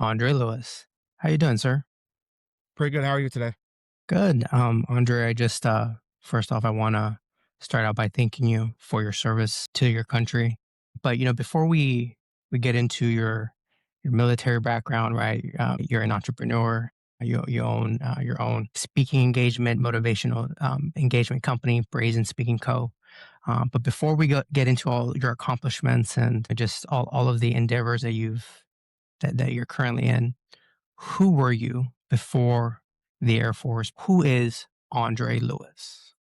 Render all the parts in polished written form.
Andre Lewis. How you doing, sir? Pretty good. How are you today? Good. Andre, I just first off, I want to start out by thanking you for your service to your country. But before we get into your military background, right? You're an entrepreneur. You own your own speaking engagement, motivational engagement company, Brazen Speaking Co. But before we get into all your accomplishments and just all of the endeavors that you're currently in, who were you before the Air Force? Who is Andre Lewis?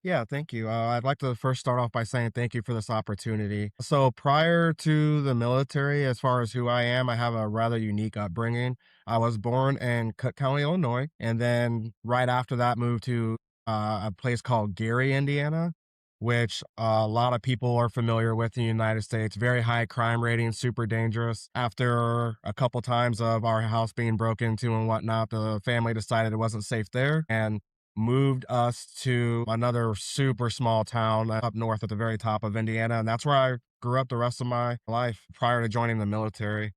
Yeah, thank you. I'd like to first start off by saying thank you for this opportunity. So, prior to the military, as far as who I am, I have a rather unique upbringing. I was born in Cook County, Illinois, and then right after that, moved to a place called Gary, Indiana, which a lot of people are familiar with in the United States. Very high crime rating, super dangerous. After a couple times of our house being broken into and whatnot, the family decided it wasn't safe there and moved us to another super small town up north at the very top of Indiana. And that's where I grew up the rest of my life prior to joining the military.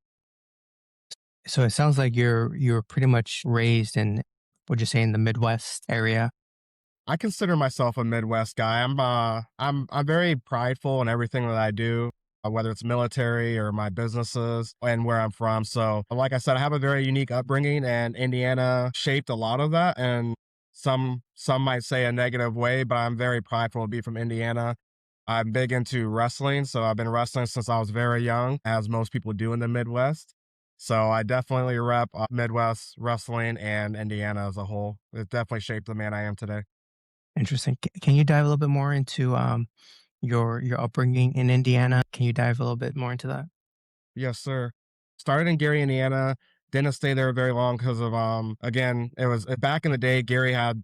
So it sounds like you're pretty much raised in, would you say, in the Midwest area? I consider myself a Midwest guy. I'm very prideful in everything that I do, whether it's military or my businesses and where I'm from. So, like I said, I have a very unique upbringing, and Indiana shaped a lot of that. And some might say a negative way, but I'm very prideful to be from Indiana. I'm big into wrestling, so I've been wrestling since I was very young, as most people do in the Midwest. So I definitely rep Midwest wrestling and Indiana as a whole. It definitely shaped the man I am today. Interesting. Can you dive a little bit more into your upbringing in Indiana? Can you dive a little bit more into that? Yes, sir. Started in Gary, Indiana. Didn't stay there very long because of again, it was back in the day, Gary had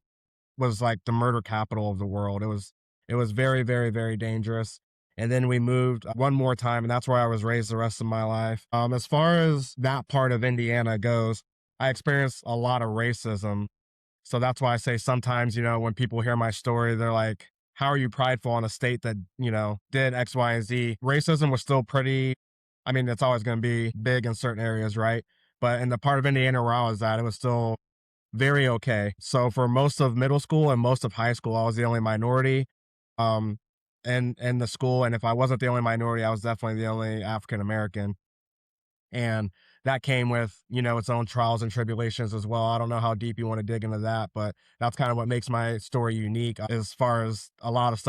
was like the murder capital of the world. It was very, very, very dangerous. And then we moved one more time, and that's where I was raised the rest of my life. As far as that part of Indiana goes, I experienced a lot of racism. So that's why I say sometimes, when people hear my story, they're like, how are you prideful in a state that, did X, Y, and Z? Racism was still pretty, I mean, it's always going to be big in certain areas, right? But in the part of Indiana where I was at, it was still very okay. So for most of middle school and most of high school, I was the only minority um in the school. And if I wasn't the only minority, I was definitely the only African American. And that came with, its own trials and tribulations as well. I don't know how deep you want to dig into that, but that's kind of what makes my story unique as far as a lot of the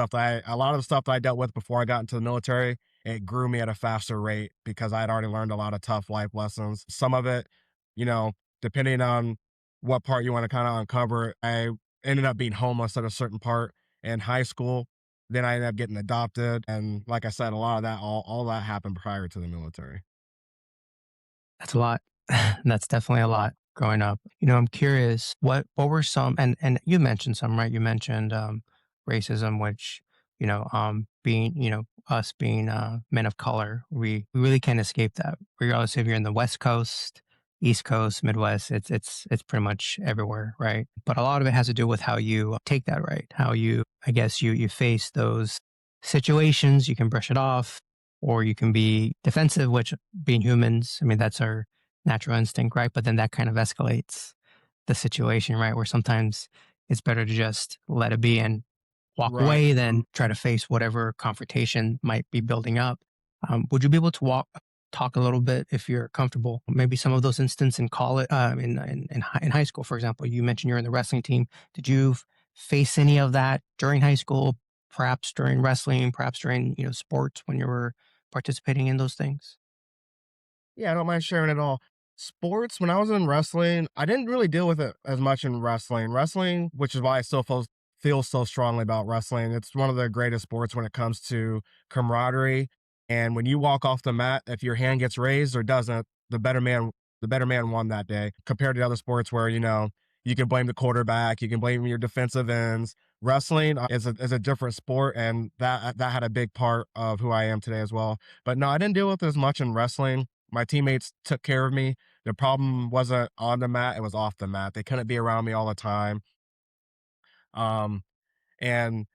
stuff that I dealt with before I got into the military. It grew me at a faster rate because I had already learned a lot of tough life lessons. Some of it, you know, depending on what part you want to kind of uncover, I ended up being homeless at a certain part in high school. Then I ended up getting adopted. And like I said, a lot of that, all that happened prior to the military. That's a lot. That's definitely a lot growing up. I'm curious, what were some, and you mentioned some, right? You mentioned racism, which, being, us being men of color, we really can't escape that. Regardless if you're in the West Coast, East Coast, Midwest, it's pretty much everywhere, right? But a lot of it has to do with how you take that, right? How you, I guess you face those situations, you can brush it off, or you can be defensive, which being humans, I mean, that's our natural instinct, right? But then that kind of escalates the situation, right? Where sometimes it's better to just let it be and walk Right. away than try to face whatever confrontation might be building up. Would you be able to talk a little bit if you're comfortable? Maybe some of those instances in college, in high school, for example. You mentioned you're in the wrestling team. Did you face any of that during high school? Perhaps during wrestling, perhaps during sports when you were participating in those things? Yeah, I don't mind sharing it all. Sports, when I was in wrestling, I didn't really deal with it as much in wrestling. Wrestling, which is why I still feel so strongly about wrestling. It's one of the greatest sports when it comes to camaraderie. And when you walk off the mat, if your hand gets raised or doesn't, the better man won that day. Compared to other sports where you can blame the quarterback, you can blame your defensive ends. Wrestling is a different sport, and that had a big part of who I am today as well. But no, I didn't deal with it as much in wrestling. My teammates took care of me. The problem wasn't on the mat, it was off the mat. They couldn't be around me all the time. Um, and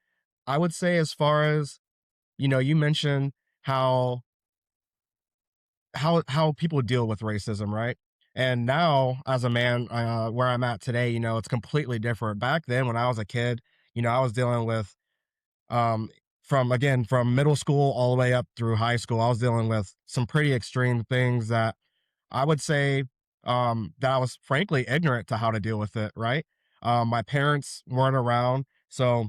I would say as far as, you mentioned how how people deal with racism, right? And now, as a man, where I'm at today, it's completely different. Back then, when I was a kid, I was dealing with um, from middle school all the way up through high school. I was dealing with some pretty extreme things that I would say that I was frankly ignorant to how to deal with it. Right? My parents weren't around, so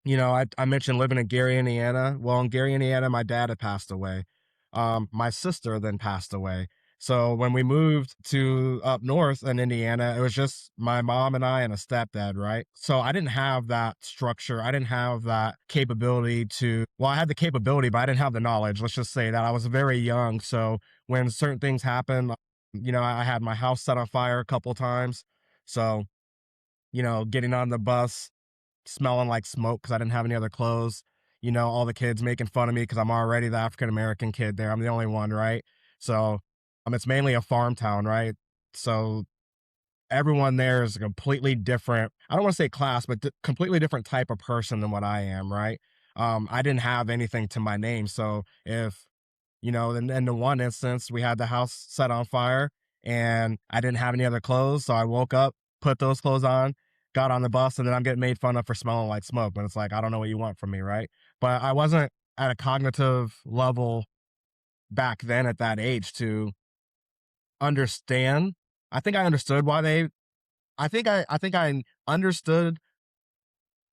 I mentioned living in Gary, Indiana. Well, in Gary, Indiana, my dad had passed away. My sister then passed away. So when we moved to up north in Indiana, it was just my mom and I and a stepdad, right? So I didn't have that structure. I didn't have that capability well, I had the capability, but I didn't have the knowledge. Let's just say that I was very young. So when certain things happened, I had my house set on fire a couple times. So, getting on the bus, smelling like smoke because I didn't have any other clothes. All the kids making fun of me because I'm already the African American kid there. I'm the only one, right? So, it's mainly a farm town, right? So everyone there is a completely different. I don't want to say class, but completely different type of person than what I am, right? I didn't have anything to my name, so if in the one instance, we had the house set on fire and I didn't have any other clothes. So I woke up, put those clothes on, got on the bus, and then I'm getting made fun of for smelling like smoke. But it's like, I don't know what you want from me, right? But I wasn't at a cognitive level back then at that age to understand. I think I understood why I think I understood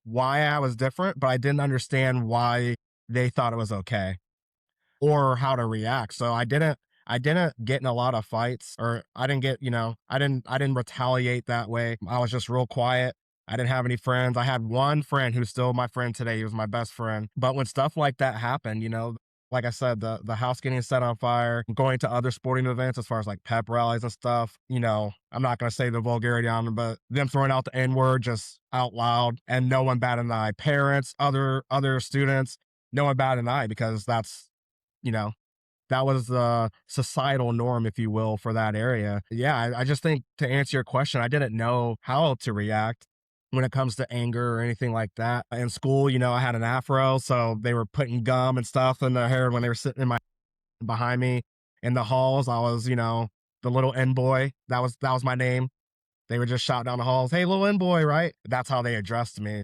why I was different, but I didn't understand why they thought it was okay or how to react. So I didn't get in a lot of fights, or I didn't get, I didn't retaliate that way. I was just real quiet. I didn't have any friends. I had one friend who's still my friend today. He was my best friend. But when stuff like that happened, like I said, the house getting set on fire, going to other sporting events as far as like pep rallies and stuff, I'm not gonna say the vulgarity on them, but them throwing out the N-word just out loud and no one batted an eye. Parents, other students, no one batted an eye because you know, that was the societal norm, if you will, for that area. Yeah, I just think to answer your question, I didn't know how to react when it comes to anger or anything like that. In school, I had an afro, so they were putting gum and stuff in their hair when they were sitting behind me in the halls. I was, the little N boy. That was my name. They would just shout down the halls, "Hey, little N boy!" Right? That's how they addressed me.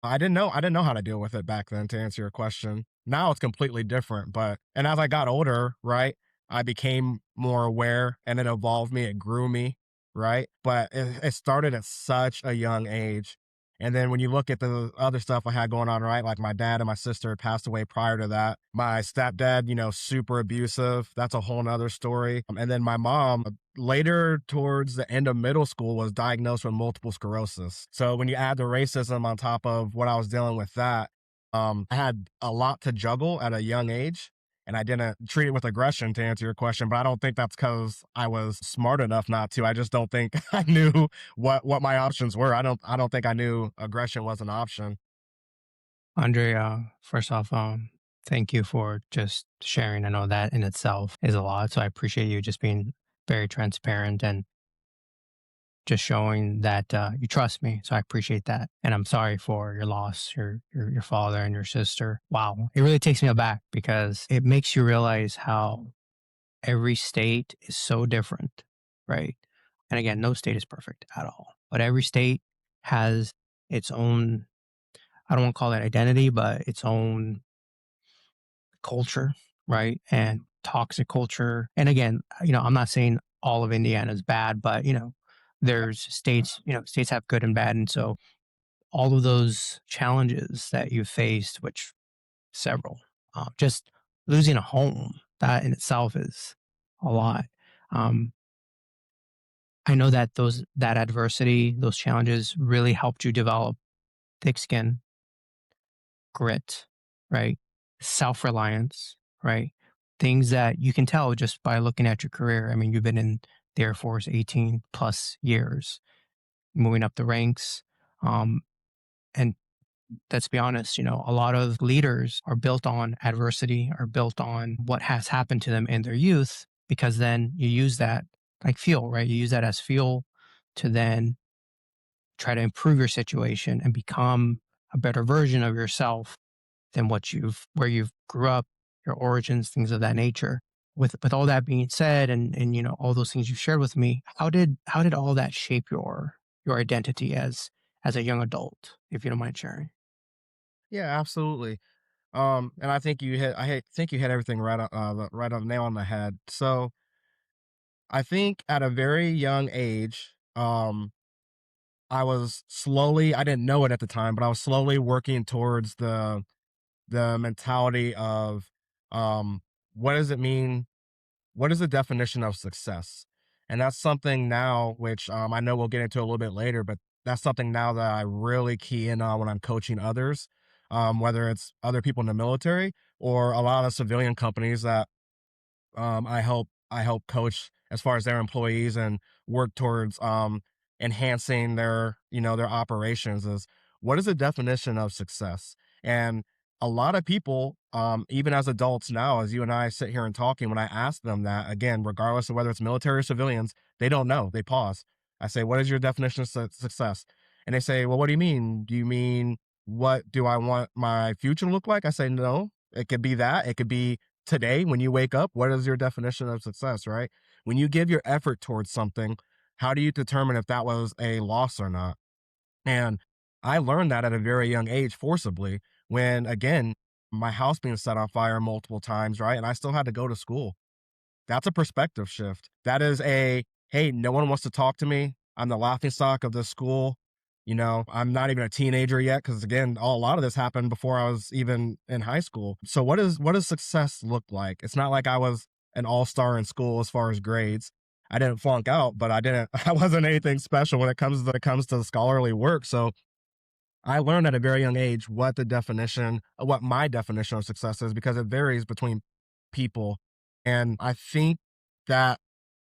I didn't know how to deal with it back then, to answer your question. Now it's completely different, and as I got older, right, I became more aware and it evolved me, it grew me, right? But it started at such a young age. And then when you look at the other stuff I had going on, right, like my dad and my sister had passed away prior to that. My stepdad, super abusive. That's a whole nother story. And then my mom, later towards the end of middle school, was diagnosed with multiple sclerosis. So when you add the racism on top of what I was dealing with, I had a lot to juggle at a young age, and I didn't treat it with aggression, to answer your question. But I don't think that's because I was smart enough not to. I just don't think I knew what my options were. I don't think I knew aggression was an option. Andrea, first off, thank you for just sharing. I know that in itself is a lot. So I appreciate you just being very transparent and just showing that you trust me. So I appreciate that. And I'm sorry for your loss, your father and your sister. Wow. It really takes me aback because it makes you realize how every state is so different, right? And again, no state is perfect at all, but every state has its own, I don't want to call it identity, but its own culture, right? And toxic culture. And again, I'm not saying all of Indiana is bad, but there's states, states have good and bad. And so all of those challenges that you faced, which several, just losing a home, that in itself is a lot. Um, I know that that adversity, those challenges really helped you develop thick skin, grit, right? Self reliance, right? Things that you can tell just by looking at your career. I mean, you've been in the Air Force 18 plus years, moving up the ranks. Um, and let's be honest, a lot of leaders are built on adversity, are built on what has happened to them in their youth, because then you use that like fuel, right? You use that as fuel to then try to improve your situation and become a better version of yourself than where you've grew up, your origins, things of that nature. with all that being said, and you know all those things you shared with me, how did all that shape your identity as a young adult, if you don't mind sharing? Yeah, absolutely. And I think you hit everything right on the nail on the head. So I think at a very young age, I didn't know it at the time, but I was slowly working towards the mentality of, um, what does it mean? What is the definition of success? And that's something now, which I know we'll get into a little bit later, but that's something now that I really key in on when I'm coaching others, whether it's other people in the military or a lot of civilian companies that I help coach as far as their employees and work towards enhancing their their operations is what is the definition of success? And a lot of people, even as adults now, as you and I sit here and talking, when I ask them that, again, regardless of whether it's military or civilians, they don't know. They pause. I say, "What is your definition of success?" And they say, "Well, what do you mean? Do you mean what do I want my future to look like?" I say, "No, it could be that. It could be today when you wake up, what is your definition of success, right? When you give your effort towards something, how do you determine if that was a loss or not?" And I learned that at a very young age forcibly when, again, my house being set on fire multiple times, right? And I still had to go to school. That's a perspective shift. That is a, hey, no one wants to talk to me. I'm the laughing stock of this school. You know, I'm not even a teenager yet because again, a lot of this happened before I was even in high school. So what does success look like? It's not like I was an all-star in school as far as grades. I didn't flunk out, but I wasn't anything special when it comes to scholarly work. So I learned at a very young age what my definition of success is because it varies between people. And I think that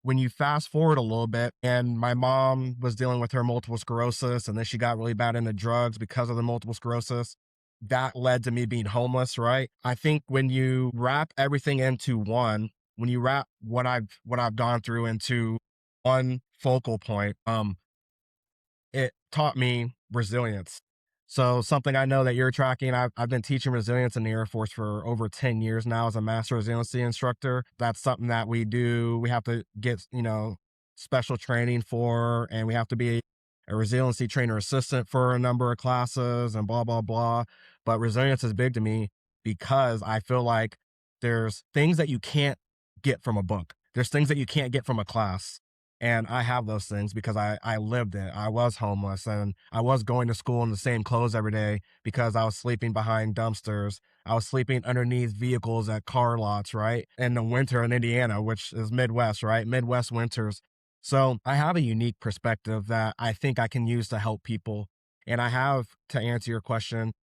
when you fast forward a little bit, and my mom was dealing with her multiple sclerosis, and then she got really bad into drugs because of the multiple sclerosis, that led to me being homeless, right? I think when you wrap everything into one, when you wrap what I've gone through into one focal point, it taught me resilience. So something I know that you're tracking, I've been teaching resilience in the Air Force for over 10 years now as a master resiliency instructor. That's something that we do. We have to get, special training for, and we have to be a resiliency trainer assistant for a number of classes and blah, blah, blah. But resilience is big to me because I feel like there's things that you can't get from a book. There's things that you can't get from a class, and I have those things because I lived it. I was homeless and I was going to school in the same clothes every day because I was sleeping behind dumpsters. I was sleeping underneath vehicles at car lots, right? In the winter in Indiana, which is Midwest, right? Midwest winters. So I have a unique perspective that I think I can use to help people. And I have, to answer your question,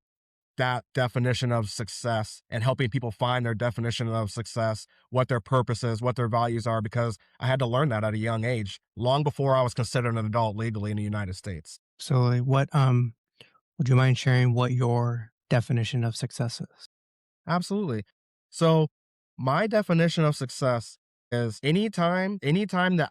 that definition of success and helping people find their definition of success, what their purpose is, what their values are, because I had to learn that at a young age, long before I was considered an adult legally in the United States. So, like, what would you mind sharing what your definition of success is? Absolutely. So my definition of success is anytime the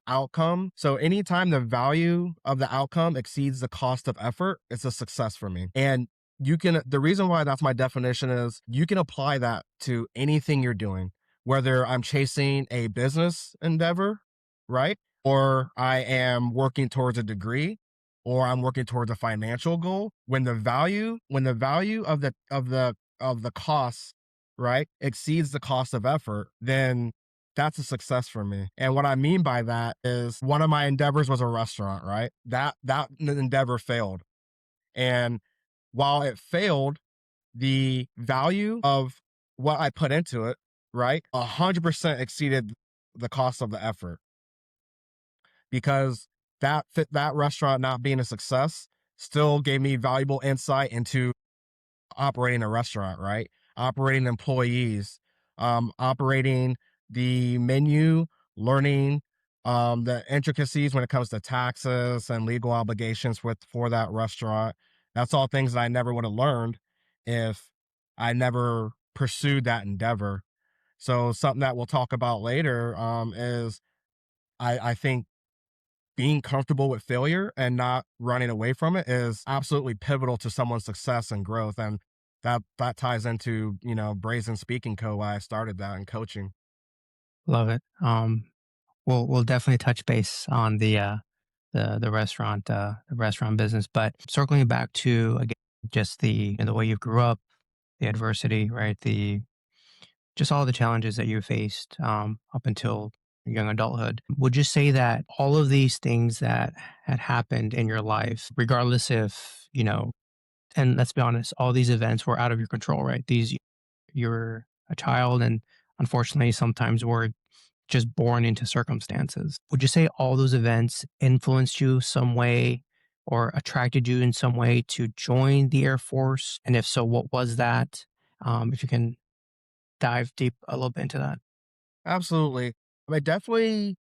value of the outcome exceeds the cost of effort, it's a success for me. And the reason why that's my definition is you can apply that to anything you're doing, whether I'm chasing a business endeavor, right? Or I am working towards a degree, or I'm working towards a financial goal. When the value of the cost, right, exceeds the cost of effort, then that's a success for me. And what I mean by that is one of my endeavors was a restaurant, right? That endeavor failed. And while it failed, the value of what I put into it, right, 100% exceeded the cost of the effort because that restaurant not being a success still gave me valuable insight into operating a restaurant, right? Operating employees, operating the menu, learning the intricacies when it comes to taxes and legal obligations for that restaurant. That's all things that I never would have learned if I never pursued that endeavor. So something that we'll talk about later is I think being comfortable with failure and not running away from it is absolutely pivotal to someone's success and growth. And that ties into, Brazen Speaking Co. Why I started that in coaching. Love it. We'll definitely touch base on the restaurant business, but circling back to again just the way you grew up, the adversity, right? The just all the challenges that you faced up until young adulthood. Would you say that all of these things that had happened in your life, regardless if, and let's be honest, all these events were out of your control, right? You're a child, and unfortunately, sometimes we're just born into circumstances. Would you say all those events influenced you some way or attracted you in some way to join the Air Force? And if so, what was that? If you can dive deep a little bit into that. Absolutely. It definitely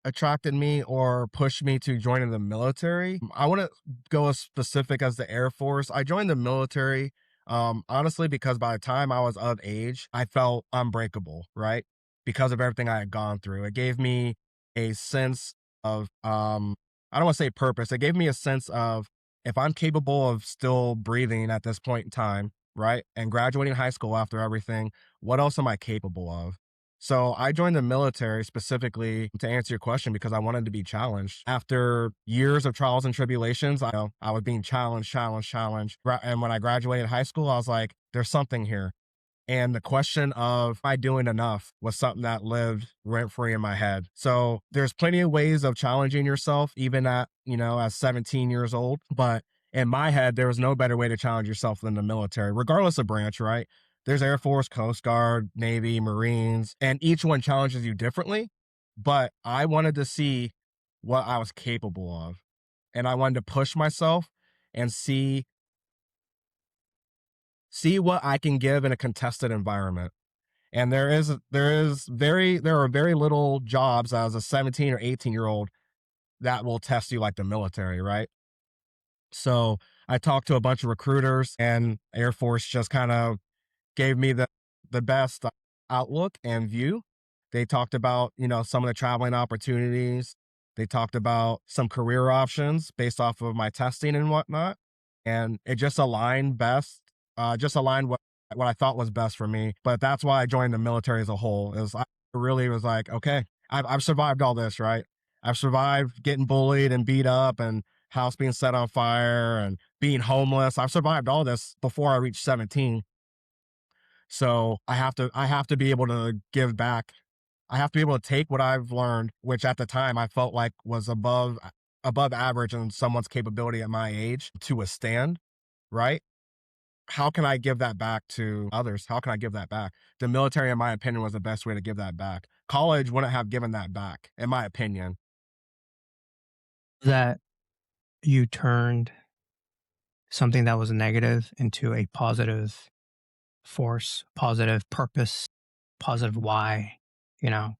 attracted me or pushed me to join in the military. I want to go as specific as the Air Force. I joined the military, honestly, because by the time I was of age, I felt unbreakable, right? Because of everything I had gone through. It gave me a sense of, I don't want to say purpose. It gave me a sense of if I'm capable of still breathing at this point in time, right? And graduating high school after everything, what else am I capable of? So I joined the military specifically to answer your question because I wanted to be challenged. After years of trials and tribulations, I was being challenged. And when I graduated high school, I was like, there's something here. And the question of, am I doing enough was something that lived rent free in my head. So there's plenty of ways of challenging yourself, even at, as 17 years old. But in my head, there was no better way to challenge yourself than the military, regardless of branch, right? There's Air Force, Coast Guard, Navy, Marines, and each one challenges you differently. But I wanted to see what I was capable of. And I wanted to push myself and see what I can give in a contested environment. And there are very little jobs as a 17 or 18-year-old that will test you like the military, right? So I talked to a bunch of recruiters and Air Force just kind of gave me the best outlook and view. They talked about, some of the traveling opportunities. They talked about some career options based off of my testing and whatnot. And it just aligned best, just aligned what I thought was best for me. But that's why I joined the military as a whole. Is I really was like, okay, I've survived all this, right? I've survived getting bullied and beat up and house being set on fire and being homeless. I've survived all this before I reached 17. So I have to be able to give back. I have to be able to take what I've learned, which at the time I felt like was above average in someone's capability at my age to withstand, right? How can I give that back to others? How can I give that back? The military, in my opinion, was the best way to give that back. College wouldn't have given that back, in my opinion. That you turned something that was negative into a positive force, positive purpose, positive why, you know,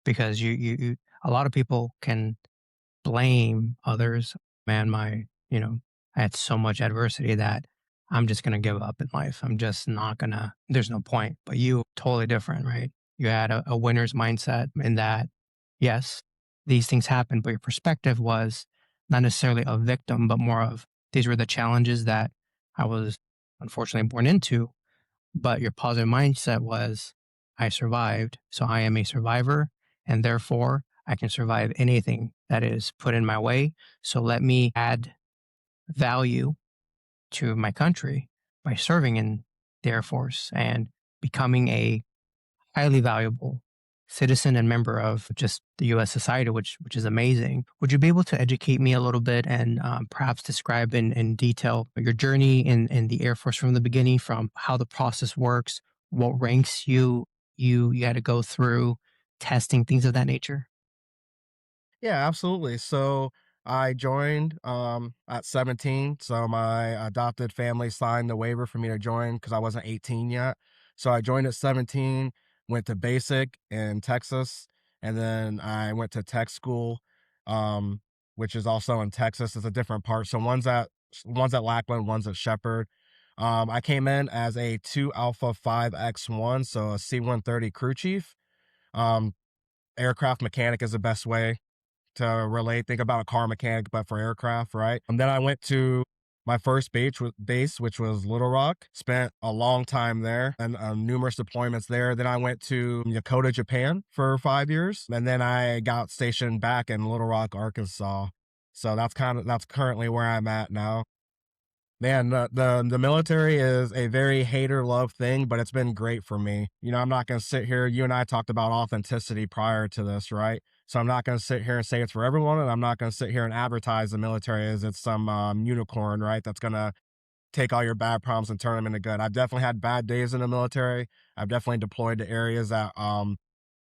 because a lot of people can blame others. Man, I had so much adversity that I'm just going to give up in life. I'm just not going to, there's no point. But you, totally different, right? You had a winner's mindset in that, yes, these things happen, but your perspective was not necessarily a victim, but more of these were the challenges that I was unfortunately born into. But your positive mindset was, I survived. So I am a survivor. And therefore, I can survive anything that is put in my way. So let me add value to my country by serving in the Air Force and becoming a highly valuable citizen and member of just the U.S. society, which is amazing. Would you be able to educate me a little bit and perhaps describe in detail your journey in the Air Force from the beginning, from how the process works, what ranks you had to go through, testing, things of that nature? Yeah, absolutely. So I joined at 17. So my adopted family signed the waiver for me to join because I wasn't 18 yet. So I joined at 17, went to basic in Texas, and then I went to tech school, um, which is also in Texas. It's a different part. So one's at Lackland, one's at Shepherd. I came in as a 2 Alpha 5X1, so a C-130 crew chief. Um, Aircraft mechanic is the best way to relate. Think about a car mechanic, but for aircraft, right? And then I went to My first base, which was Little Rock, spent a long time there and numerous deployments there. Then I went to Yokota, Japan for 5 years, and then I got stationed back in Little Rock, Arkansas. So that's currently where I'm at now. Man, the military is a very hater love thing, but it's been great for me. I'm not gonna sit here. You and I talked about authenticity prior to this, right? So I'm not gonna sit here and say it's for everyone, and I'm not gonna sit here and advertise the military as it's some unicorn, right? That's gonna take all your bad problems and turn them into good. I've definitely had bad days in the military. I've definitely deployed to areas that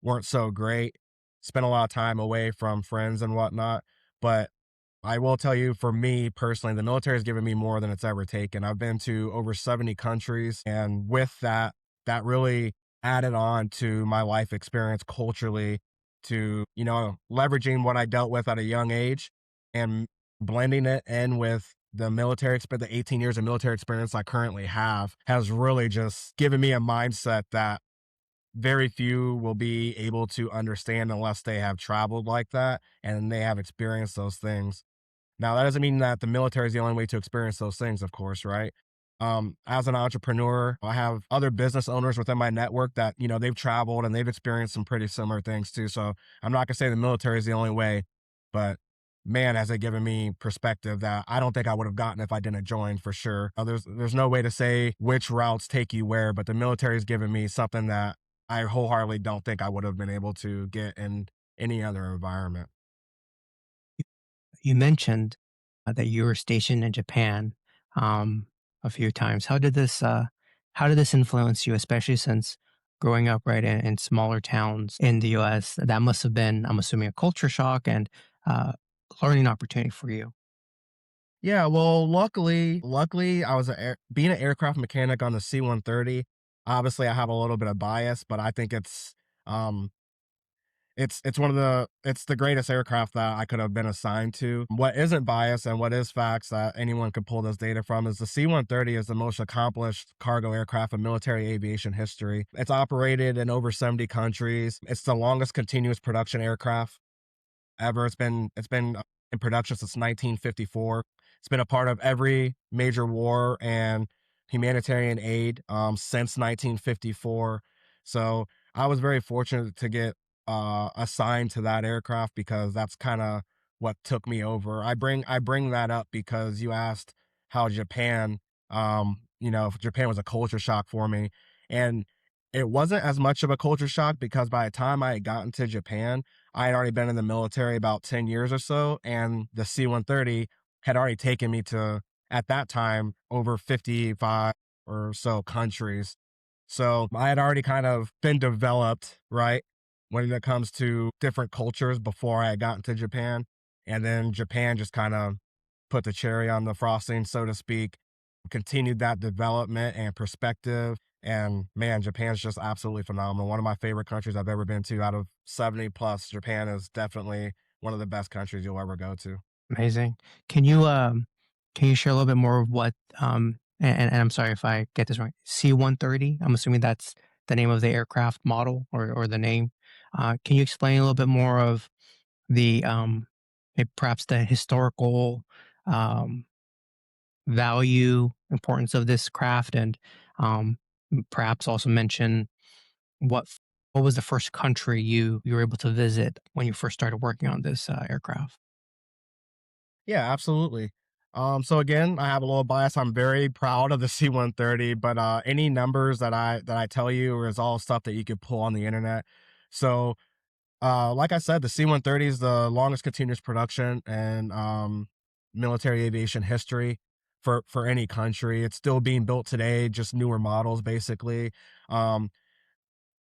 weren't so great. Spent a lot of time away from friends and whatnot, but I will tell you, for me personally, the military has given me more than it's ever taken. I've been to over 70 countries, and with that, that really added on to my life experience culturally, to, leveraging what I dealt with at a young age and blending it in with the military experience, the 18 years of military experience I currently have, has really just given me a mindset that very few will be able to understand unless they have traveled like that and they have experienced those things. Now, that doesn't mean that the military is the only way to experience those things, of course, right? As an entrepreneur, I have other business owners within my network that, they've traveled and they've experienced some pretty similar things too. So I'm not gonna say the military is the only way, but man, has it given me perspective that I don't think I would have gotten if I didn't join for sure. There's no way to say which routes take you where, but the military has given me something that I wholeheartedly don't think I would have been able to get in any other environment. You mentioned that you were stationed in Japan um, a few times. How did this influence you, especially since growing up right in smaller towns in the U.S.? That must have been, I'm assuming, a culture shock and uh, learning opportunity for you. Yeah, well, luckily, I was being an aircraft mechanic on the C-130. Obviously, I have a little bit of bias, but I think um, it's the greatest aircraft that I could have been assigned to. What isn't bias and what is facts that anyone could pull this data from is the C-130 is the most accomplished cargo aircraft in military aviation history. It's operated in over 70 countries. It's the longest continuous production aircraft ever. It's been in production since 1954. It's been a part of every major war and humanitarian aid since 1954. So I was very fortunate to get assigned to that aircraft because that's kind of what took me over. I bring that up because you asked how Japan, if Japan was a culture shock for me, and it wasn't as much of a culture shock because by the time I had gotten to Japan, I had already been in the military about 10 years or so, and the C-130 had already taken me to, at that time, over 55 or so countries. So I had already kind of been developed, right, when it comes to different cultures before I had gotten to Japan. And then Japan just kind of put the cherry on the frosting, so to speak, continued that development and perspective. And man, Japan's just absolutely phenomenal. One of my favorite countries I've ever been to out of 70 plus. Japan is definitely one of the best countries you'll ever go to. Amazing. Can you share a little bit more of what and I'm sorry if I get this wrong. C-130. I'm assuming that's the name of the aircraft model or the name. Can you explain a little bit more of the perhaps the historical um, value, importance of this craft, and um, perhaps also mention what what was the first country you were able to visit when you first started working on this aircraft? Yeah, absolutely. So again, I have a little bias. I'm very proud of the C-130, but any numbers that I tell you is all stuff that you could pull on the internet. So like I said, the C-130 is the longest continuous production in military aviation history for any country. It's still being built today, just newer models, basically. Um,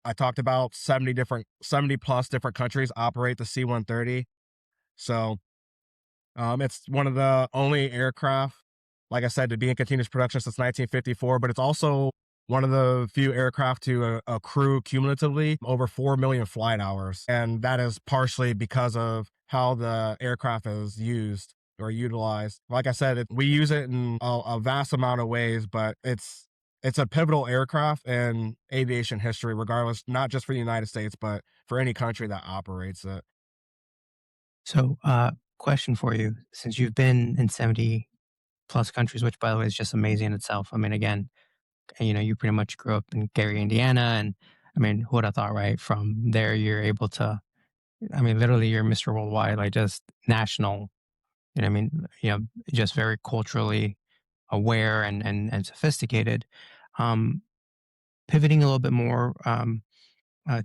I talked about 70 plus different countries operate the C-130. So it's one of the only aircraft, like I said, to be in continuous production since 1954, but it's also one of the few aircraft to accrue cumulatively over 4 million flight hours. And that is partially because of how the aircraft is used or utilized. Like I said, we use it in a vast amount of ways, but it's a pivotal aircraft in aviation history, regardless, not just for the United States, but for any country that operates it. So, question for you: since you've been in 70 plus countries, which by the way is just amazing in itself. I mean, again, you pretty much grew up in Gary, Indiana, and I mean, who would have thought, right? From there, you're able to, I mean, literally, you're Mr. Worldwide, like just national. You know, what I mean, just very culturally aware and sophisticated. Um, Pivoting a little bit more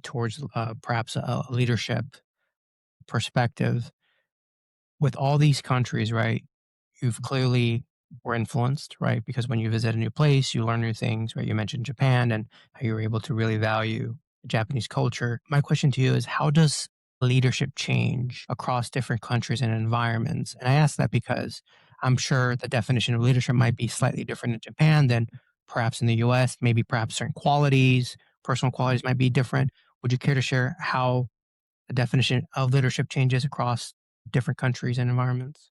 towards perhaps a leadership perspective with all these countries, right? You've clearly were influenced, right? Because when you visit a new place, you learn new things, right? You mentioned Japan and how you were able to really value Japanese culture. My question to you is how does leadership change across different countries and environments? And I ask that because I'm sure the definition of leadership might be slightly different in Japan than perhaps in the US. Maybe perhaps certain qualities, personal qualities might be different. Would you care to share how the definition of leadership changes across different countries and environments?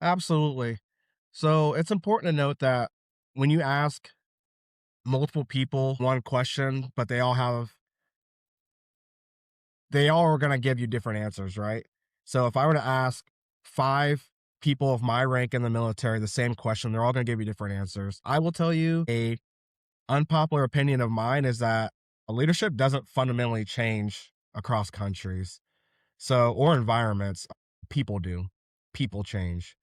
Absolutely. So it's important to note that when you ask multiple people one question, but they all are going to give you different answers, right? So if I were to ask five people of my rank in the military the same question, they're all going to give you different answers. I will tell you a unpopular opinion of mine is that a leadership doesn't fundamentally change across countries. So, or environments, people do. People change.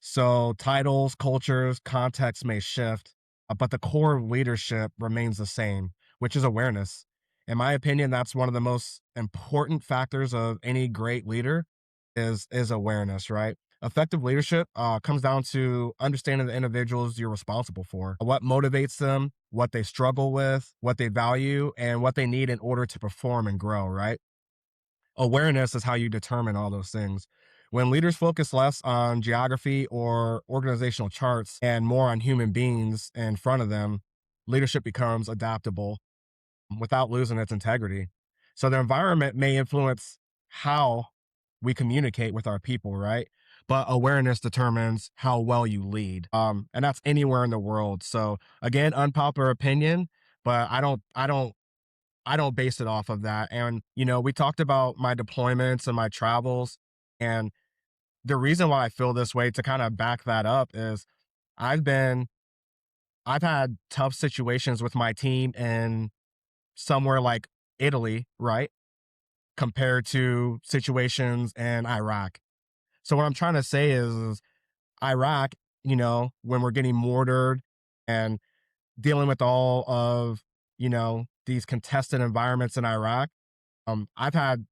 So, titles, cultures, contexts may shift, but the core of leadership remains the same, which is awareness. In my opinion, that's one of the most important factors of any great leader is awareness, right? Effective leadership comes down to understanding the individuals you're responsible for, what motivates them, what they struggle with, what they value, and what they need in order to perform and grow, right? Awareness is how you determine all those things. When leaders focus less on geography or organizational charts and more on human beings in front of them, leadership becomes adaptable without losing its integrity. So the environment may influence how we communicate with our people, right? But awareness determines how well you lead. And that's anywhere in the world. So again, unpopular opinion, but I don't base it off of that. And, we talked about my deployments and my travels. And the reason why I feel this way to kind of back that up is I've been, I've had tough situations with my team in somewhere like Italy, right? Compared to situations in Iraq. So what I'm trying to say is Iraq, when we're getting mortared and dealing with all of, these contested environments in Iraq, I've had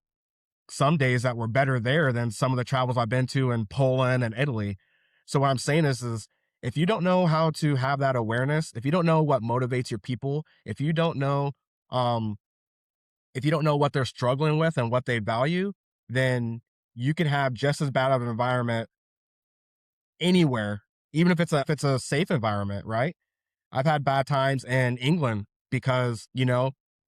some days that were better there than some of the travels I've been to in Poland and Italy. So what I'm saying is if you don't know how to have that awareness, if you don't know what motivates your people, um, if you don't know what they're struggling with and what they value, then you can have just as bad of an environment anywhere, even if it's a safe environment, right? I've had bad times in England because,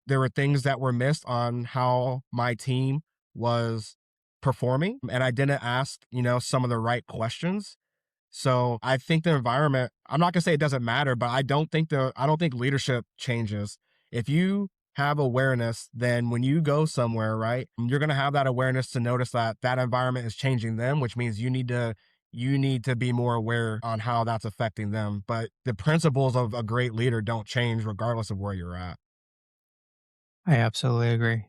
there were things that were missed on how my team was performing. And I didn't ask, some of the right questions. So I think the environment, I'm not gonna say it doesn't matter, but I don't think leadership changes. If you have awareness, then when you go somewhere, right, you're gonna have that awareness to notice that that environment is changing them, which means you need to be more aware on how that's affecting them. But the principles of a great leader don't change regardless of where you're at. I absolutely agree.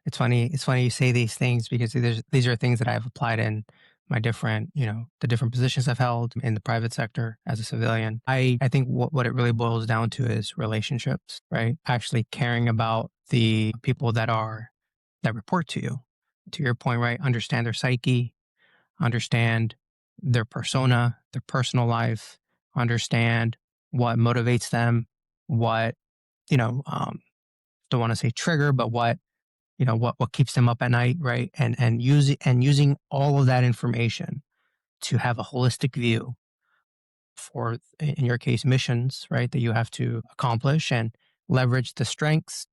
It's funny. It's funny you say these things because these are things that I've applied in my different, the different positions I've held in the private sector as a civilian. I think what it really boils down to is relationships, right? Actually caring about the people that report to you. To your point, right? Understand their psyche, understand their persona, their personal life, understand what motivates them, what you know. Don't want to say trigger, but what keeps them up at night, right? And using all of that information to have a holistic view for, in your case, missions, right, that you have to accomplish and leverage the strengths,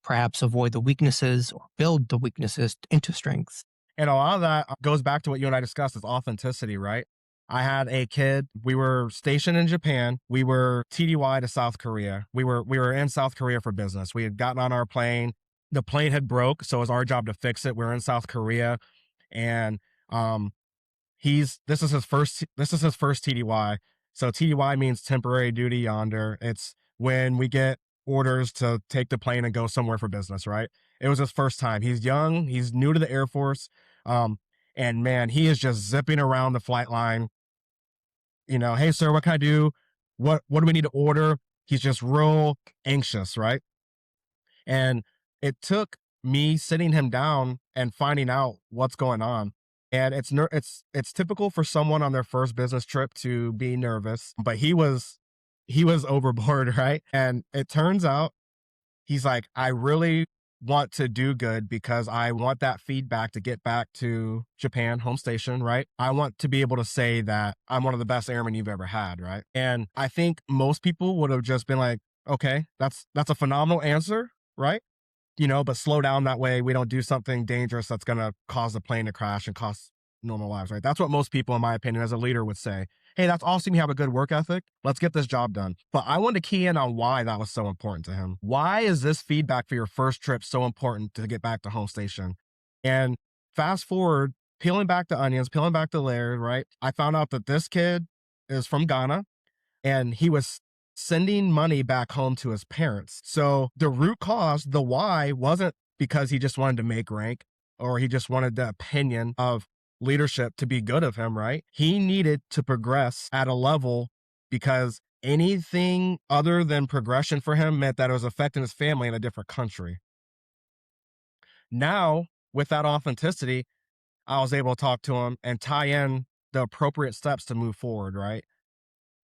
perhaps avoid the weaknesses or build the weaknesses into strengths. And a lot of that goes back to what you and I discussed is authenticity, right? I had a kid. We were stationed in Japan. We were TDY to South Korea. We were in South Korea for business. We had gotten on our plane. The plane had broke, so it was our job to fix it. We were in South Korea, and um, this is his first TDY. So TDY means temporary duty yonder. It's when we get orders to take the plane and go somewhere for business, right? It was his first time. He's young, he's new to the Air Force. Um, and man, he is just zipping around the flight line, hey sir, what can I do? What do we need to order? He's just real anxious, right? And it took me sitting him down and finding out what's going on. And it's typical for someone on their first business trip to be nervous, but he was overboard, right? And it turns out he's like, I really want to do good because I want that feedback to get back to Japan, home station, right? I want to be able to say that I'm one of the best airmen you've ever had, right? And I think most people would have just been like, okay, that's a phenomenal answer, right? But slow down that way we don't do something dangerous that's going to cause the plane to crash and cost normal lives, right? That's what most people, in my opinion, as a leader would say. Hey, that's awesome. You have a good work ethic. Let's get this job done. But I want to key in on why that was so important to him. Why is this feedback for your first trip so important to get back to home station? And fast forward, peeling back the onions, peeling back the layers, right? I found out that this kid is from Ghana and he was sending money back home to his parents. So the root cause, the why, wasn't because he just wanted to make rank or he just wanted the opinion of leadership to be good of him, right? He needed to progress at a level because anything other than progression for him meant that it was affecting his family in a different country. Now, with that authenticity, I was able to talk to him and tie in the appropriate steps to move forward, right?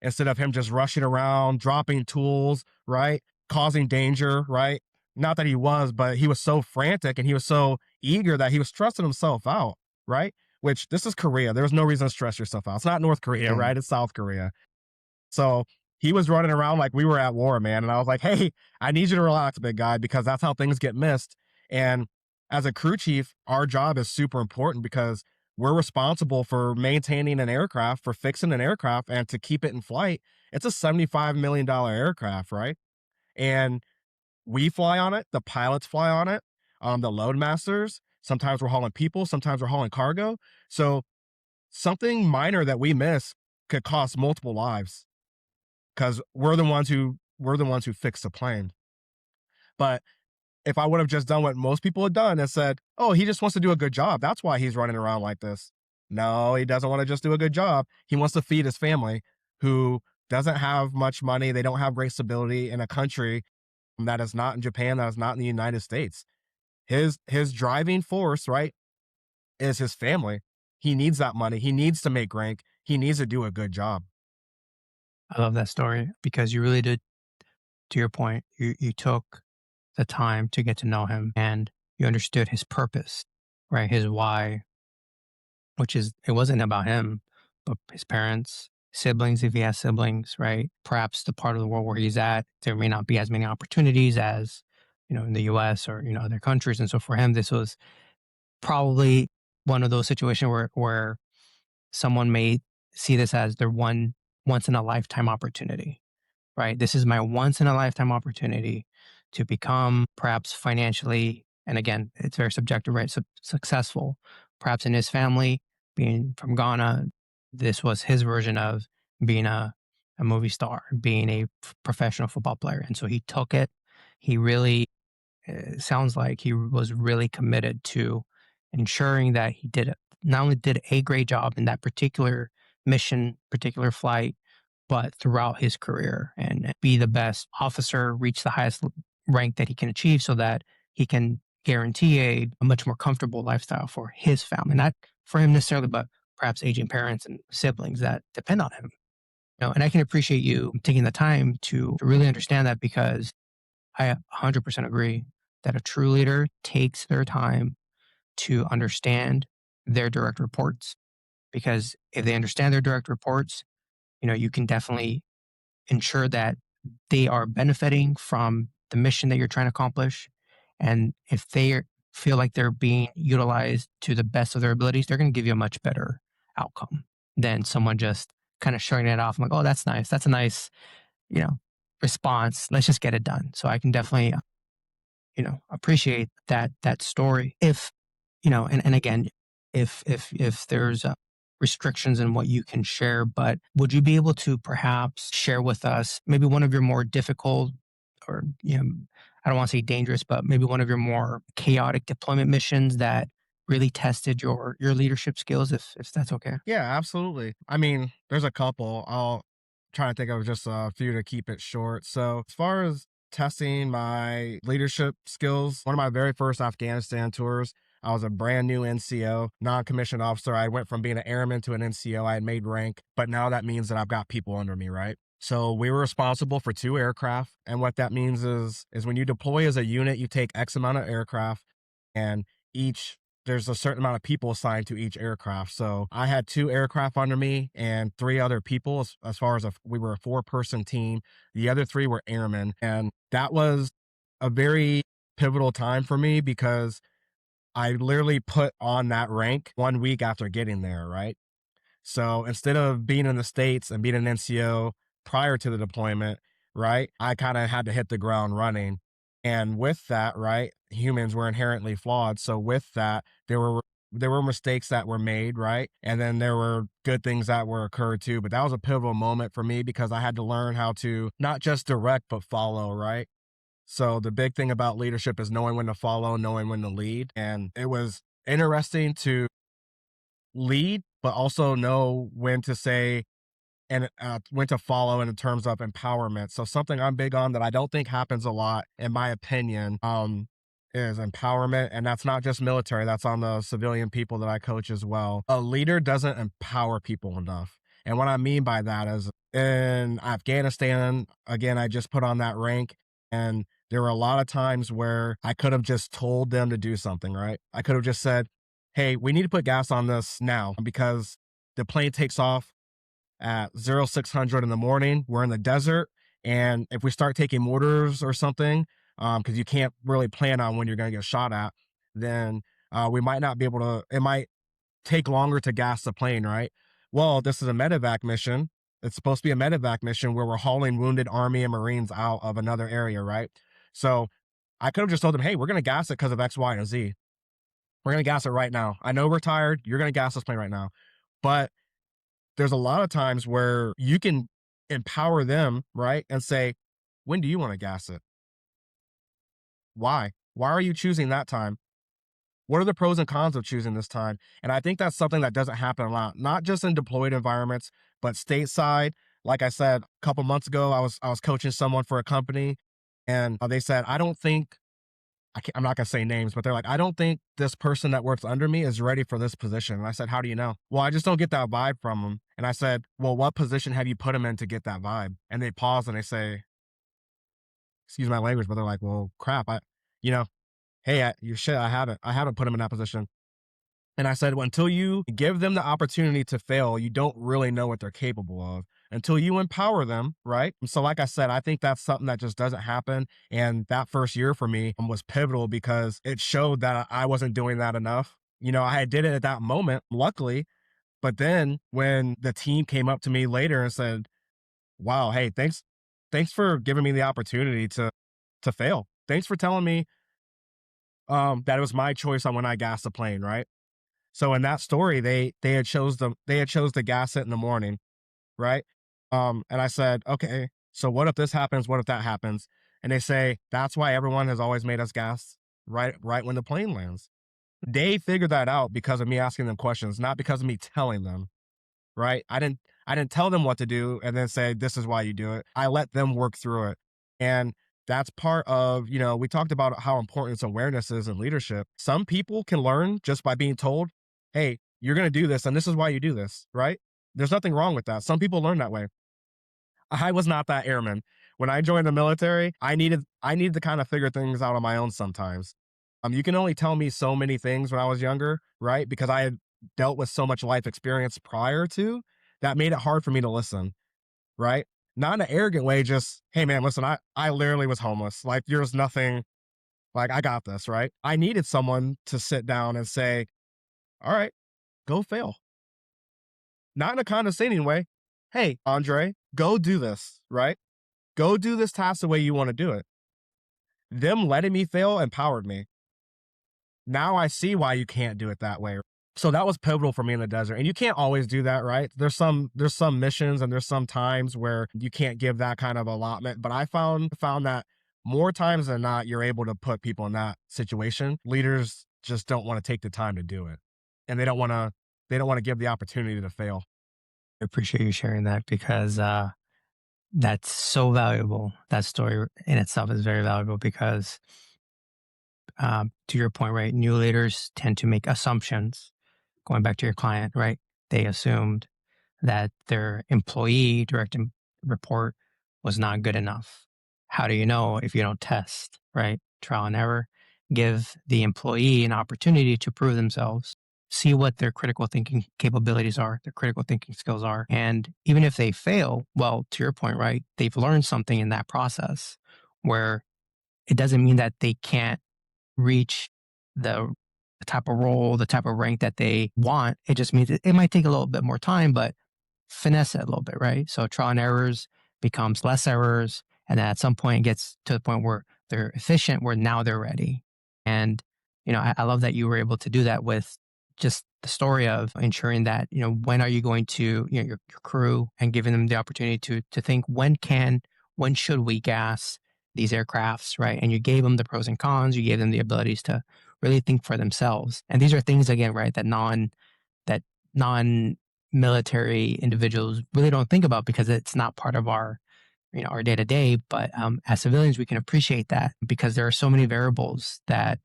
Instead of him just rushing around, dropping tools, right? Causing danger, right? Not that he was, but he was so frantic and he was so eager that he was stressing himself out, right? Which this is Korea. There's no reason to stress yourself out. It's not North Korea, Yeah. right? It's South Korea. So he was running around like we were at war, man. And I was like, hey, I need you to relax, big guy, because that's how things get missed. And as a crew chief, our job is super important because we're responsible for maintaining an aircraft, for fixing an aircraft, and to keep it in flight. It's a $75 million aircraft, right? And we fly on it, the pilots fly on it, the load masters. Sometimes we're hauling people, sometimes we're hauling cargo. So something minor that we miss could cost multiple lives because we're the ones who fix the plane. But if I would have just done what most people had done and said, "Oh, he just wants to do a good job. That's why he's running around like this." No, he doesn't want to just do a good job. He wants to feed his family who doesn't have much money. They don't have great stability in a country that is not in Japan, that is not in the United States. His driving force, right, is his family. He needs that money. He needs to make rank. He needs to do a good job. I love that story because you really did, to your point, you took the time to get to know him and you understood his purpose, right? His why, which is it wasn't about him, but his parents, siblings, if he has siblings, right? Perhaps the part of the world where he's at, there may not be as many opportunities as, in the US or, other countries. And so for him, this was probably one of those situations where someone may see this as their once in a lifetime opportunity, right? This is my once in a lifetime opportunity to become perhaps financially, and again, it's very subjective, right? Successful. Perhaps in his family, being from Ghana, this was his version of being a movie star, being a professional football player. And so he took it. He really, it sounds like he was really committed to ensuring that he not only did a great job in that particular mission, particular flight, but throughout his career and be the best officer, reach the highest rank that he can achieve so that he can guarantee a much more comfortable lifestyle for his family, not for him necessarily, but perhaps aging parents and siblings that depend on him. And I can appreciate you taking the time to really understand that because I 100% agree that a true leader takes their time to understand their direct reports. Because if they understand their direct reports, you can definitely ensure that they are benefiting from the mission that you're trying to accomplish. And if they feel like they're being utilized to the best of their abilities, they're going to give you a much better outcome than someone just kind of showing it off. I'm like, oh, that's nice. That's a nice, you know, response. Let's just get it done. So I can definitely, appreciate that story. If, and again, if there's restrictions in what you can share, but would you be able to perhaps share with us maybe one of your more difficult or, I don't want to say dangerous, but maybe one of your more chaotic deployment missions that really tested your leadership skills, if that's okay? Yeah, absolutely. I mean, there's a couple. I'll try to think of just a few to keep it short. So, as far as testing my leadership skills, one of my very first Afghanistan tours, I was a brand new NCO, non-commissioned officer. I went from being an airman to an NCO. I had made rank, but now that means that I've got people under me, right? So we were responsible for two aircraft. And what that means is when you deploy as a unit, you take X amount of aircraft and each there's a certain amount of people assigned to each aircraft. So I had two aircraft under me and three other people as far as we were a 4-person team. The other three were airmen. And that was a very pivotal time for me because I literally put on that rank 1 week after getting there, right? So instead of being in the States and being an NCO prior to the deployment, right, I kind of had to hit the ground running. And with that, right, humans were inherently flawed. So with that, there were mistakes that were made, right? And then there were good things that were occurred too. But that was a pivotal moment for me because I had to learn how to not just direct, but follow, right? So the big thing about leadership is knowing when to follow, knowing when to lead. And it was interesting to lead, but also know when to say and when to follow in terms of empowerment. So something I'm big on that I don't think happens a lot, in my opinion, is empowerment, and that's not just military. That's on the civilian people that I coach as well. A leader doesn't empower people enough, and what I mean by that is in Afghanistan. Again, I just put on that rank, and there were a lot of times where I could have just told them to do something. Right? I could have just said, "Hey, we need to put gas on this now because the plane takes off at 0600 in the morning. We're in the desert. And if we start taking mortars or something, because you can't really plan on when you're going to get shot at, then we might not be able to, it might take longer to gas the plane, right? Well, this is a medevac mission. It's supposed to be a medevac mission where we're hauling wounded Army and Marines out of another area, right? So I could have just told them, hey, we're going to gas it because of X, Y, and Z. We're going to gas it right now. I know we're tired. You're going to gas this plane right now. But there's a lot of times where you can empower them, right? And say, when do you want to gas it? Why? Why are you choosing that time? What are the pros and cons of choosing this time? And I think that's something that doesn't happen a lot, not just in deployed environments, but stateside. Like I said, a couple months ago, I was coaching someone for a company, and they said, I don't think I'm not gonna say names, but they're like, I don't think this person that works under me is ready for this position. And I said, how do you know? Well, I just don't get that vibe from them. And I said, well, what position have you put him in to get that vibe? And they pause and they say, excuse my language, but they're like, well, crap, you know, hey, you shit, I haven't put him in that position. And I said, well, until you give them the opportunity to fail, you don't really know what they're capable of until you empower them, right? And so, like I said, I think that's something that just doesn't happen. And that first year for me was pivotal because it showed that I wasn't doing that enough. I did it at that moment, luckily. But then when the team came up to me later and said, wow, hey, thanks for giving me the opportunity to fail. Thanks for telling me that it was my choice on when I gassed the plane, right? So in that story, they had chose to gas it in the morning, right? And I said, okay, so what if this happens? What if that happens? And they say that's why everyone has always made us gas right when the plane lands. They figured that out because of me asking them questions, not because of me telling them, right? I didn't tell them what to do and then say this is why you do it. I let them work through it. And that's part of, we talked about how important awareness is in leadership. Some people can learn just by being told, hey, you're going to do this and this is why you do this, right? There's nothing wrong with that. Some people learn that way. I was not that airman. When I joined the military, I needed to kind of figure things out on my own sometimes. You can only tell me so many things when I was younger, right? Because I had dealt with so much life experience prior to that made it hard for me to listen, right? Not in an arrogant way, just, hey man, listen, I literally was homeless. Like there's nothing, like I got this, right? I needed someone to sit down and say, all right, go fail. Not in a condescending way. Hey, Andre, go do this, right? Go do this task the way you want to do it. Them letting me fail empowered me. Now I see why you can't do it that way. So that was pivotal for me in the desert. And you can't always do that, right? There's some missions and there's some times where you can't give that kind of allotment. But I found that more times than not, you're able to put people in that situation. Leaders just don't want to take the time to do it. And they don't want to give the opportunity to fail. I appreciate you sharing that because that's so valuable. That story in itself is very valuable because, to your point, right? New leaders tend to make assumptions. Going back to your client, right? They assumed that their employee report was not good enough. How do you know if you don't test, right? Trial and error. Give the employee an opportunity to prove themselves, see what their critical thinking capabilities are, their critical thinking skills are. And even if they fail, well, to your point, right? They've learned something in that process where it doesn't mean that they can't reach the type of role, the type of rank that they want. It just means it might take a little bit more time, but finesse it a little bit, right? So trial and errors becomes less errors. And then at some point it gets to the point where they're efficient, where now they're ready. And, I love that you were able to do that with just the story of ensuring that, when are you going to, your crew and giving them the opportunity to think when should we gas these aircrafts, right? And you gave them the pros and cons, you gave them the abilities to really think for themselves. And these are things again, right, that non military individuals really don't think about because it's not part of our day to day. But as civilians, we can appreciate that because there are so many variables that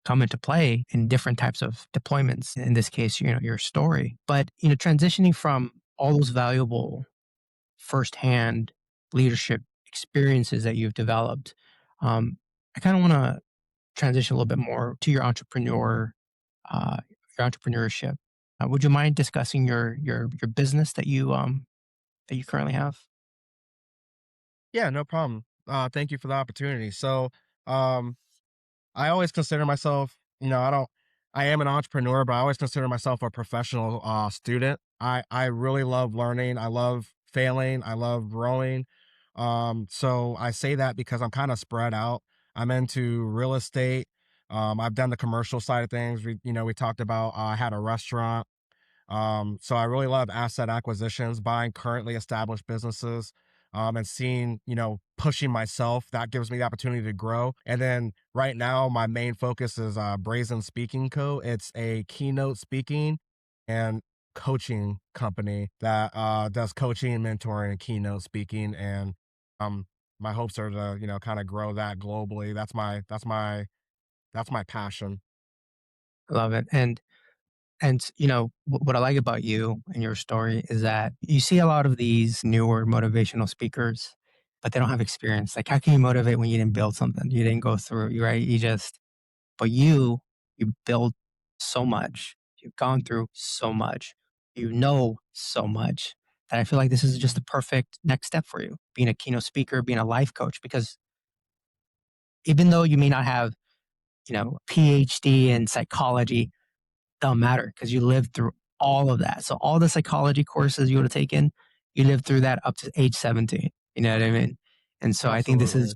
come into play in different types of deployments. In this case, your story. But transitioning from all those valuable firsthand leadership experiences that you've developed, I kind of want to transition a little bit more to uh, your entrepreneurship. Would you mind discussing your business that you currently have? Yeah, no problem. Thank you for the opportunity. So, um, I always consider myself, I am an entrepreneur, but I always consider myself a professional student. I really love learning. I love failing. I love growing. So I say that because I'm kind of spread out. I'm into real estate. I've done the commercial side of things. We talked about, I had a restaurant. So I really love asset acquisitions, buying currently established businesses, and seeing, pushing myself. That gives me the opportunity to grow. And then right now, my main focus is Brazen Speaking Co. It's a keynote speaking and coaching company that does coaching and mentoring and keynote speaking. And um, my hopes are to, kind of grow that globally. That's my passion. I love it. And what I like about you and your story is that you see a lot of these newer motivational speakers, but they don't have experience. Like, how can you motivate when you didn't build something? You didn't go through, right? But you build so much. You've gone through so much. You know so much that I feel like this is just the perfect next step for you. Being a keynote speaker, being a life coach, because even though you may not have, a PhD in psychology, don't matter because you lived through all of that. So all the psychology courses you would have taken, you lived through that up to age 17. You know what I mean? And so I think this Absolutely.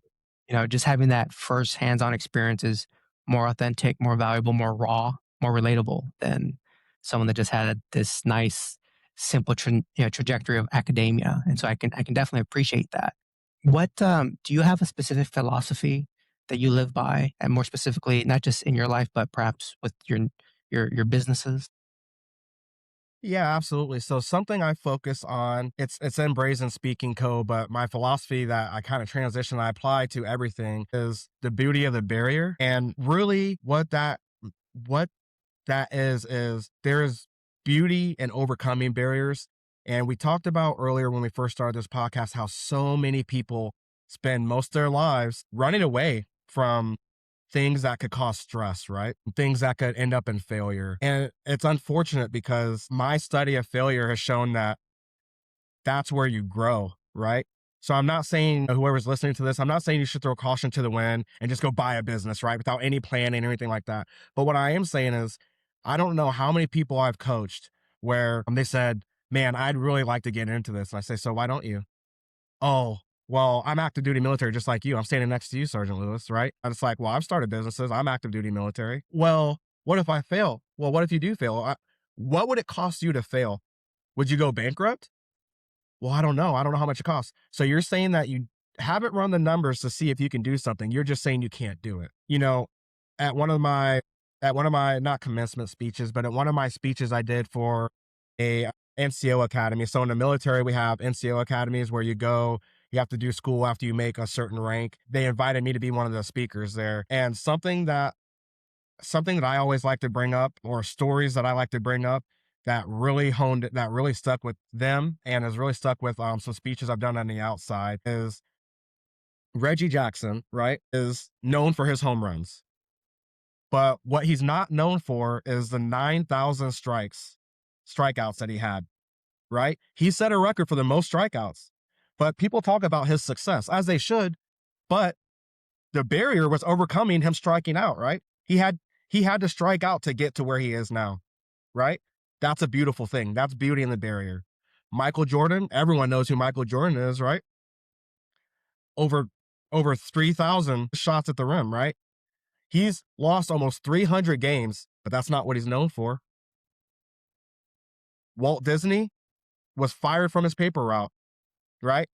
is, just having that first hands-on experience is more authentic, more valuable, more raw, more relatable than someone that just had this nice, simple, trajectory of academia. And so I can definitely appreciate that. What do you have a specific philosophy that you live by, and more specifically, not just in your life, but perhaps with your businesses? Yeah, absolutely. So something I focus on, it's in Brazen Speaking Code, but my philosophy that I kind of transition, I apply to everything is the beauty of the barrier. And really what that is there is beauty in overcoming barriers. And we talked about earlier when we first started this podcast how so many people spend most of their lives running away from things that could cause stress, right? Things that could end up in failure. And it's unfortunate because my study of failure has shown that that's where you grow, right? So I'm not saying whoever's listening to this, I'm not saying you should throw caution to the wind and just go buy a business, right? Without any planning or anything like that. But what I am saying is, I don't know how many people I've coached where they said, man, I'd really like to get into this. And I say, so why don't you? Oh, well, I'm active duty military just like you. I'm standing next to you, Sergeant Lewis, right? And it's like, well, I've started businesses. I'm active duty military. Well, What if I fail? Well, what if you do fail? What would it cost you to fail? Would you go bankrupt? Well, I don't know. I don't know how much it costs. So you're saying that you haven't run the numbers to see if you can do something. You're just saying you can't do it. At one of my not commencement speeches, but at one of my speeches I did for a NCO academy. So in the military, we have NCO academies where you go, you have to do school after you make a certain rank. They invited me to be one of the speakers there. And something that I always like to bring up, or stories that I like to bring up that really stuck with them and has really stuck with some speeches I've done on the outside is Reggie Jackson, right, is known for his home runs. But what he's not known for is the 9,000 strikeouts that he had, right? He set a record for the most strikeouts. But people talk about his success, as they should, but the barrier was overcoming him striking out, right? He had to strike out to get to where he is now, right? That's a beautiful thing. That's beauty in the barrier. Michael Jordan, everyone knows who Michael Jordan is, right? Over over 3,000 shots at the rim, right? He's lost almost 300 games, but that's not what he's known for. Walt Disney was fired from his paper route, right?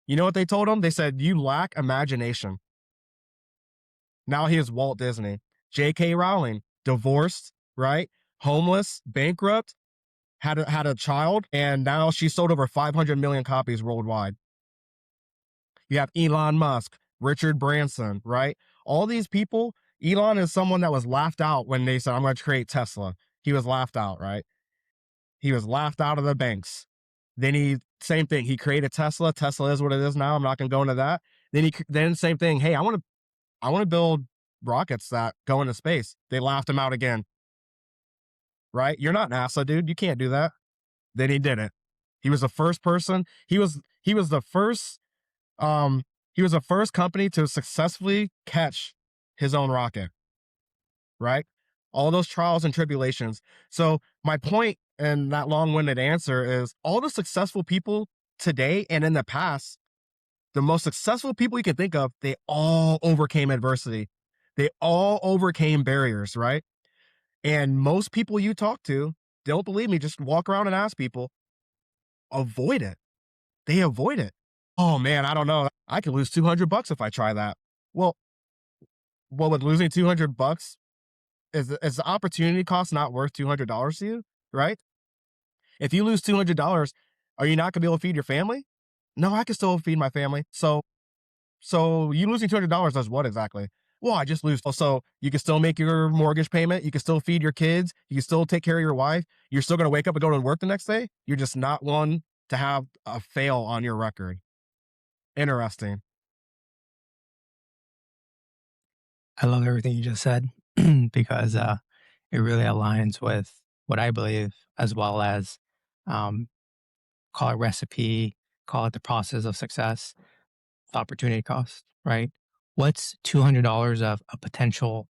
You know what they told him? They said, "You lack imagination." Now he is Walt Disney. J.K. Rowling, divorced, right? Homeless, bankrupt, had a child, and now she sold over 500 million copies worldwide. You have Elon Musk, Richard Branson, right? All these people. Elon is someone that was laughed out when they said, "I'm going to create Tesla." He was laughed out, right? He was laughed out of the banks. Then same thing. He created Tesla. Tesla is what it is now. I'm not going to go into that. Then same thing. Hey, I want to build rockets that go into space. They laughed him out again, right? You're not NASA, dude. You can't do that. Then he did it. He was the first person. He was the first he was the first company to successfully catch his own rocket, right? All those trials and tribulations. So my point in that long-winded answer is all the successful people today and in the past, the most successful people you can think of, they all overcame adversity. They all overcame barriers, right? And most people you talk to, don't believe me, just walk around and ask people, avoid it. They avoid it. Oh man, I don't know. I could lose $200 if I try that. Well, with losing $200, is the opportunity cost not worth $200 to you, right? If you lose $200, are you not gonna be able to feed your family? No, I can still feed my family. So you losing $200 does what exactly? Well, I just lose. So you can still make your mortgage payment. You can still feed your kids. You can still take care of your wife. You're still going to wake up and go to work the next day. You're just not one to have a fail on your record. Interesting. I love everything you just said because it really aligns with what I believe, as well as um, call it recipe, call it the process of success, the opportunity cost, right? What's $200 of a potential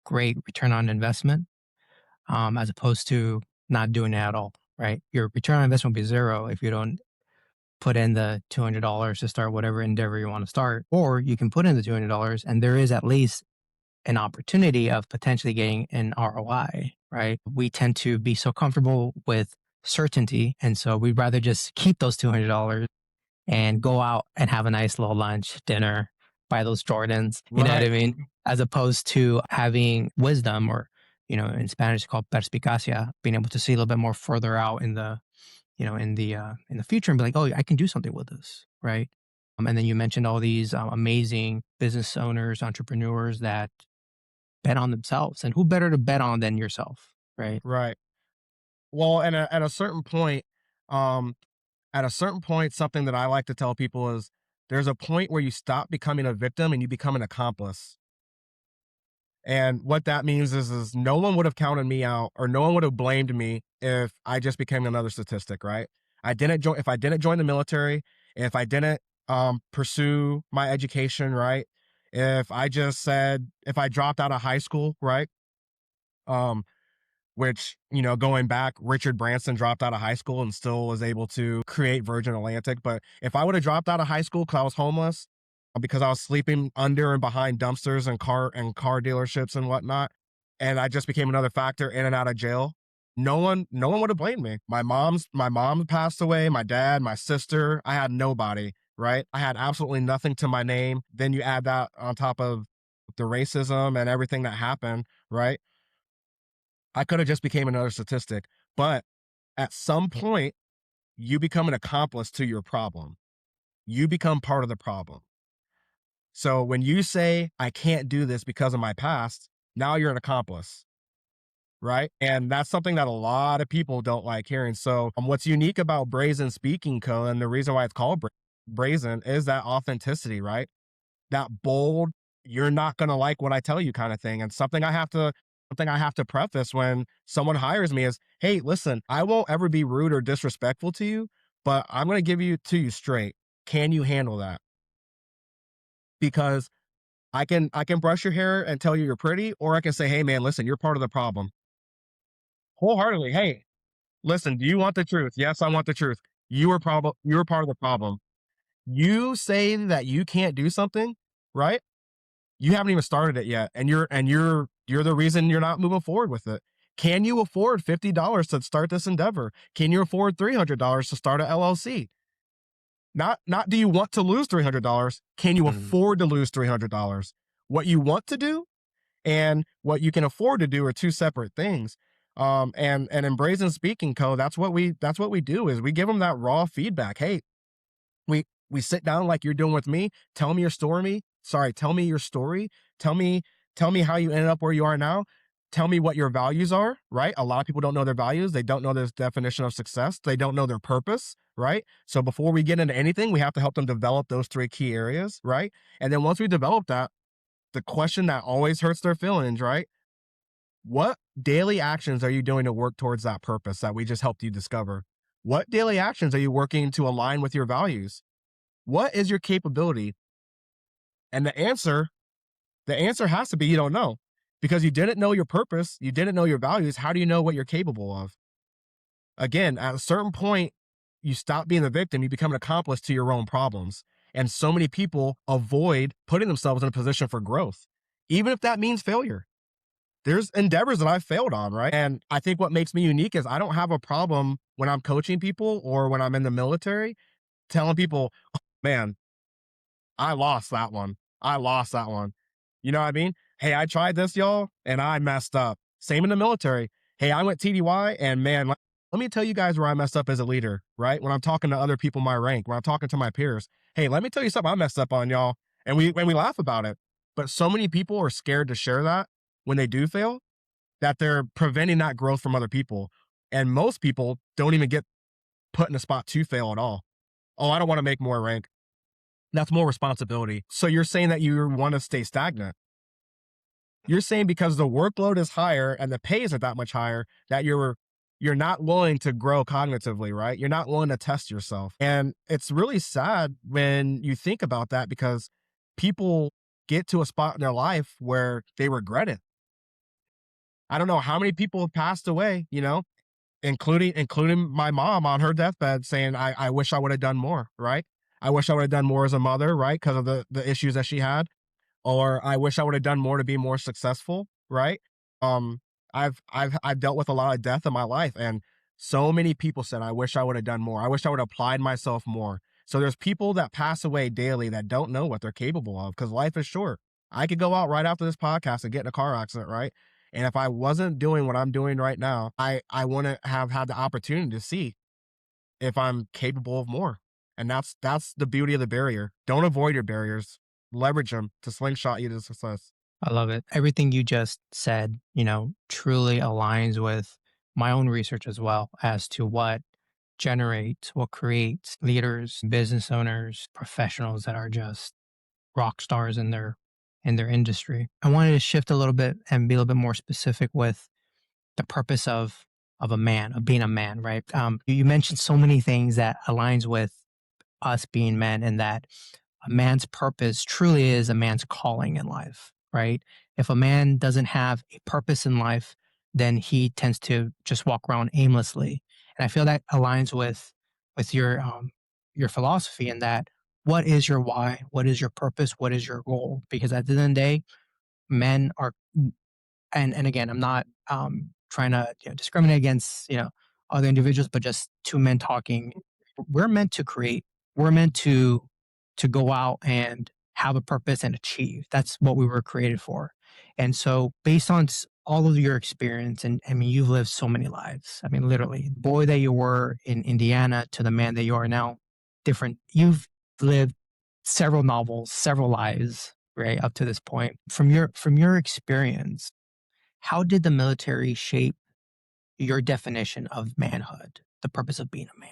great return on investment as opposed to not doing it at all, right? Your return on investment will be zero if you don't put in the $200 to start whatever endeavor you want to start, or you can put in the $200 and there is at least an opportunity of potentially getting an ROI, right? We tend to be so comfortable with certainty. And so we'd rather just keep those $200 and go out and have a nice little lunch, dinner, buy those Jordans, you know what I Right. mean? As opposed to having wisdom or, in Spanish it's called perspicacia, being able to see a little bit more further out in the future and be like, oh, I can do something with this, right? And then you mentioned all these amazing business owners, entrepreneurs that bet on themselves, and who better to bet on than yourself, right? Right. Well, and um, at a certain point, something that I like to tell people is there's a point where you stop becoming a victim and you become an accomplice. And what that means is no one would have counted me out or no one would have blamed me if I just became another statistic, right? If I didn't join the military, if I didn't pursue my education, right? If I dropped out of high school, right? Um, which, going back, Richard Branson dropped out of high school and still was able to create Virgin Atlantic. But if I would have dropped out of high school because I was homeless, because I was sleeping under and behind dumpsters and car dealerships and whatnot, and I just became another factor in and out of jail, no one would have blamed me. My mom passed away, my dad, my sister, I had nobody, right? I had absolutely nothing to my name. Then you add that on top of the racism and everything that happened, right? I could have just became another statistic. But at some point, you become an accomplice to your problem. You become part of the problem. So when you say, I can't do this because of my past, now you're an accomplice, right? And that's something that a lot of people don't like hearing. So, what's unique about Brazen Speaking Co. and the reason why it's called Brazen is that authenticity, right? That bold, you're not going to like what I tell you kind of thing. And something I have to preface when someone hires me is, hey, listen, I won't ever be rude or disrespectful to you, but I'm going to give you to you straight. Can you handle that? Because I can brush your hair and tell you you're pretty, or I can say, hey man, listen, you're part of the problem. Wholeheartedly. Hey, listen, do you want the truth? Yes, I want the truth. You are part of the problem. You say that you can't do something, right? You haven't even started it yet, and you're the reason you're not moving forward with it. Can you afford $50 to start this endeavor? Can you afford $300 to start a LLC? Not do you want to lose $300? Can you Mm. afford to lose $300? What you want to do and what you can afford to do are two separate things. And in Brazen Speaking Co, that's what we do is we give them that raw feedback. Hey, we sit down like you're doing with me. Tell me your story. Sorry, tell me your story. Tell me tell me how you ended up where you are now. Tell me what your values are, right? A lot of people don't know their values. They don't know their definition of success. They don't know their purpose, right? So before we get into anything, we have to help them develop those three key areas, right? And then once we develop that, the question that always hurts their feelings, right? What daily actions are you doing to work towards that purpose that we just helped you discover? What daily actions are you working to align with your values? What is your capability? And the answer has to be you don't know because you didn't know your purpose. You didn't know your values. How do you know what you're capable of? Again, at a certain point, you stop being the victim. You become an accomplice to your own problems. And so many people avoid putting themselves in a position for growth, even if that means failure. There's endeavors that I've failed on, right? And I think what makes me unique is I don't have a problem when I'm coaching people or when I'm in the military telling people, man, I lost that one. I lost that one. You know what I mean? Hey, I tried this, y'all, and I messed up. Same in the military. Hey, I went TDY, and man, let me tell you guys where I messed up as a leader, right? When I'm talking to other people my rank, when I'm talking to my peers. Hey, let me tell you something I messed up on, y'all. And we laugh about it. But so many people are scared to share that when they do fail that they're preventing that growth from other people. And most people don't even get put in a spot to fail at all. Oh, I don't want to make more rank. That's more responsibility. So you're saying that you want to stay stagnant. You're saying because the workload is higher and the pay isn't that much higher that you're not willing to grow cognitively, right? You're not willing to test yourself. And it's really sad when you think about that because people get to a spot in their life where they regret it. I don't know how many people have passed away, including my mom on her deathbed saying, I wish I would have done more, right? I wish I would have done more as a mother, right? Because of the issues that she had. Or I wish I would have done more to be more successful, right? Um, I've dealt with a lot of death in my life, and so many people said, I wish I would have done more. I wish I would have applied myself more. So there's people that pass away daily that don't know what they're capable of because life is short. I could go out right after this podcast and get in a car accident, right? And if I wasn't doing what I'm doing right now, I wouldn't have had the opportunity to see if I'm capable of more. And that's the beauty of the barrier. Don't avoid your barriers. Leverage them to slingshot you to success. I love it. Everything you just said, truly aligns with my own research as well as to what creates leaders, business owners, professionals that are just rock stars in their industry. I wanted to shift a little bit and be a little bit more specific with the purpose of a man, of being a man, right? You mentioned so many things that aligns with us being men, and that a man's purpose truly is a man's calling in life, right? If a man doesn't have a purpose in life, then he tends to just walk around aimlessly. And I feel that aligns with your philosophy in that what is your why? What is your purpose? What is your goal? Because at the end of the day, men are and again, I'm not trying to discriminate against other individuals, but just two men talking. We're meant to create. We're meant to go out and have a purpose and achieve. That's what we were created for. And so, based on all of your experience, and I mean, you've lived so many lives. I mean, literally, the boy that you were in Indiana to the man that you are now, different. You've lived several novels, several lives, right up to this point. From your experience, how did the military shape your definition of manhood, the purpose of being a man?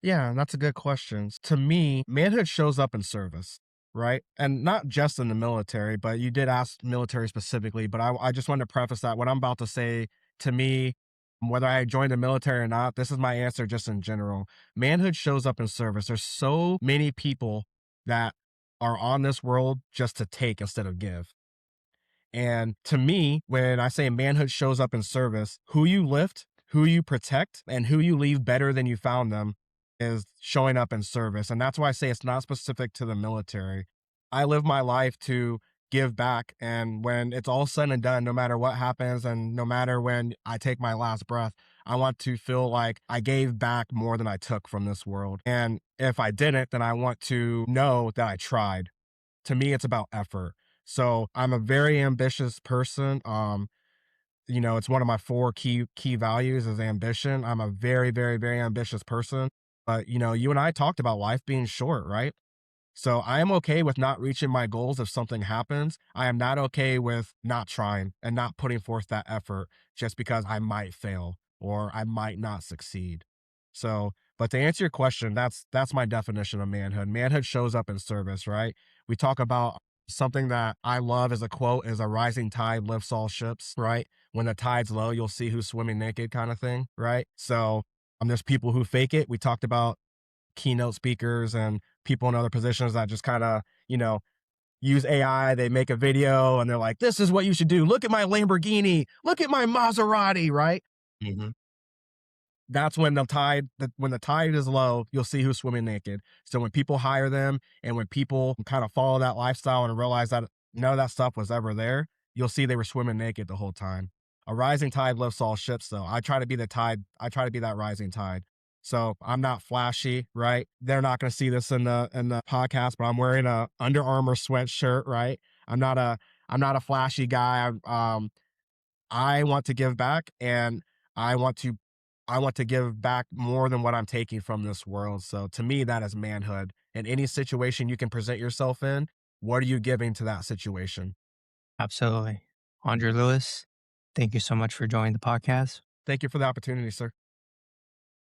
Yeah, that's a good question. To me, manhood shows up in service, right? And not just in the military, but you did ask military specifically. But I just wanted to preface that what I'm about to say, to me, whether I joined the military or not, this is my answer just in general. Manhood shows up in service. There's so many people that are on this world just to take instead of give. And to me, when I say manhood shows up in service, who you lift, who you protect, and who you leave better than you found them is showing up in service. And that's why I say it's not specific to the military. I live my life to give back. And when it's all said and done, no matter what happens and no matter when I take my last breath, I want to feel like I gave back more than I took from this world. And if I didn't, then I want to know that I tried. To me, it's about effort. So I'm a very ambitious person. It's one of my four key values is ambition. I'm a very, very, very ambitious person. But you and I talked about life being short, right? So I am okay with not reaching my goals if something happens. I am not okay with not trying and not putting forth that effort just because I might fail or I might not succeed. So, but to answer your question, that's my definition of manhood. Manhood shows up in service, right? We talk about something that I love as a quote is a rising tide lifts all ships, right? When the tide's low, you'll see who's swimming naked kind of thing, right? So, there's people who fake it. We talked about keynote speakers and people in other positions that just kind of, use AI. They make a video and they're like, this is what you should do. Look at my Lamborghini. Look at my Maserati, right? Mhm. That's when when the tide is low, you'll see who's swimming naked. So when people hire them and when people kind of follow that lifestyle and realize that none of that stuff was ever there, you'll see they were swimming naked the whole time. A rising tide lifts all ships though. I try to be the tide. I try to be that rising tide. So I'm not flashy, right? They're not going to see this in the podcast, but I'm wearing a Under Armour sweatshirt, right? I'm not a I'm not a flashy guy. I want to give back and I want to I want to give back more than what I'm taking from this world. So to me, that is manhood. In any situation you can present yourself in, what are you giving to that situation? Absolutely. Andre Lewis, thank you so much for joining the podcast. Thank you for the opportunity, sir.